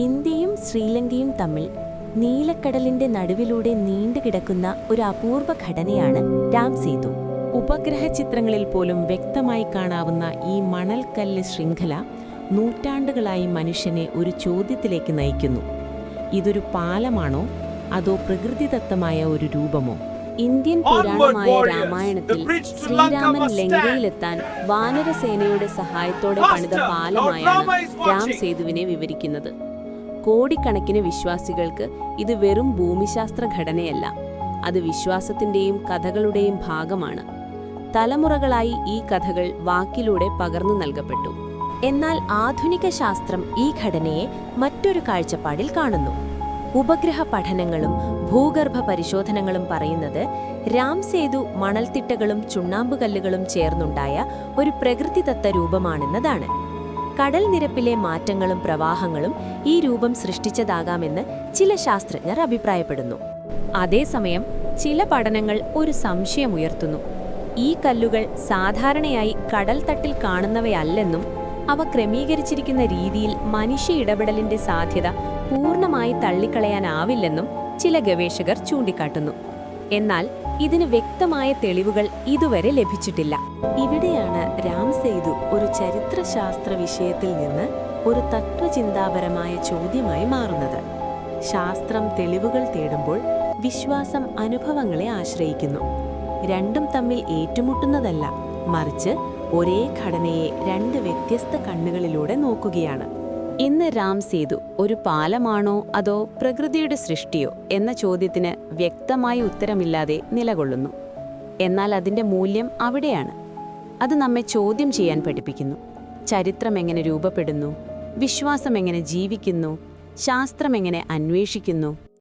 ഇന്ത്യയും ശ്രീലങ്കയും തമ്മിൽ നീലക്കടലിന്റെ നടുവിലൂടെ നീണ്ടുകിടക്കുന്ന ഒരു അപൂർവ ഘടനയാണ് രാം സേതു. ഉപഗ്രഹ ചിത്രങ്ങളിൽ പോലും വ്യക്തമായി കാണാവുന്ന ഈ മണൽക്കല്ല് ശൃംഖല നൂറ്റാണ്ടുകളായി മനുഷ്യനെ ഒരു ചോദ്യത്തിലേക്ക് നയിക്കുന്നു. ഇതൊരു പാലമാണോ അതോ പ്രകൃതിദത്തമായ ഒരു രൂപമോ? ഇന്ത്യൻ പുരാണമായ രാമായണത്തിൽ ശ്രീരാമൻ ലങ്കയിലെത്താൻ വാനരസേനയുടെ സഹായത്തോടെ പണിത പാലമായാണ് രാം സേതുവിനെ വിവരിക്കുന്നത്. കോടിക്കണക്കിന് വിശ്വാസികൾക്ക് ഇത് വെറും ഭൂമിശാസ്ത്ര ഘടനയല്ല, അത് വിശ്വാസത്തിന്റെയും കഥകളുടെയും ഭാഗമാണ്. തലമുറകളായി ഈ കഥകൾ വാക്കിലൂടെ പകർന്നു നൽകപ്പെട്ടു. എന്നാൽ ആധുനിക ശാസ്ത്രം ഈ ഘടനയെ മറ്റൊരു കാഴ്ചപ്പാടിൽ കാണുന്നു. ഉപഗ്രഹ പഠനങ്ങളും ഭൂഗർഭ പരിശോധനകളും പറയുന്നത് രാം സേതു മണൽത്തിട്ടകളും ചുണ്ണാമ്പുകല്ലുകളും ചേർന്നുണ്ടായ ഒരു പ്രകൃതിദത്ത രൂപമാണെന്നതാണ്. കടൽ നിരപ്പിലെ മാറ്റങ്ങളും പ്രവാഹങ്ങളും ഈ രൂപം സൃഷ്ടിച്ചതാകാമെന്ന് ചില ശാസ്ത്രജ്ഞർ അഭിപ്രായപ്പെടുന്നു. അതേസമയം ചില പഠനങ്ങൾ ഒരു സംശയമുയർത്തുന്നു. ഈ കല്ലുകൾ സാധാരണയായി കടൽ തട്ടിൽ കാണുന്നവയല്ലെന്നും അവ ക്രമീകരിച്ചിരിക്കുന്ന രീതിയിൽ മനുഷ്യ ഇടപെടലിന്റെ സാധ്യത പൂർണ്ണമായി തള്ളിക്കളയാനാവില്ലെന്നും ചില ഗവേഷകർ ചൂണ്ടിക്കാട്ടുന്നു. എന്നാൽ ഇതിന് വ്യക്തമായ തെളിവുകൾ ഇതുവരെ ലഭിച്ചിട്ടില്ല. ഇവിടെയാണ് രാം സേതു ഒരു ചരിത്രശാസ്ത്ര വിഷയത്തിൽ നിന്ന് ഒരു തത്വചിന്താപരമായ ചോദ്യമായി മാറുന്നത്. ശാസ്ത്രം തെളിവുകൾ തേടുമ്പോൾ വിശ്വാസം അനുഭവങ്ങളെ ആശ്രയിക്കുന്നു. രണ്ടും തമ്മിൽ ഏറ്റുമുട്ടുന്നതല്ല, മറിച്ച് ഒരേ ഘടനയെ രണ്ട് വ്യത്യസ്ത കണ്ണുകളിലൂടെ നോക്കുകയാണ്. ഇന്ന് രാം സേതു ഒരു പാലമാണോ അതോ പ്രകൃതിയുടെ സൃഷ്ടിയോ എന്ന ചോദ്യത്തിന് വ്യക്തമായ ഉത്തരമില്ലാതെ നിലകൊള്ളുന്നു. എന്നാൽ അതിൻ്റെ മൂല്യം അവിടെയാണ്. അത് നമ്മെ ചോദ്യം ചെയ്യാൻ പഠിപ്പിക്കുന്നു. ചരിത്രം എങ്ങനെ രൂപപ്പെടുന്നു, വിശ്വാസം എങ്ങനെ ജീവിക്കുന്നു, ശാസ്ത്രം എങ്ങനെ അന്വേഷിക്കുന്നു.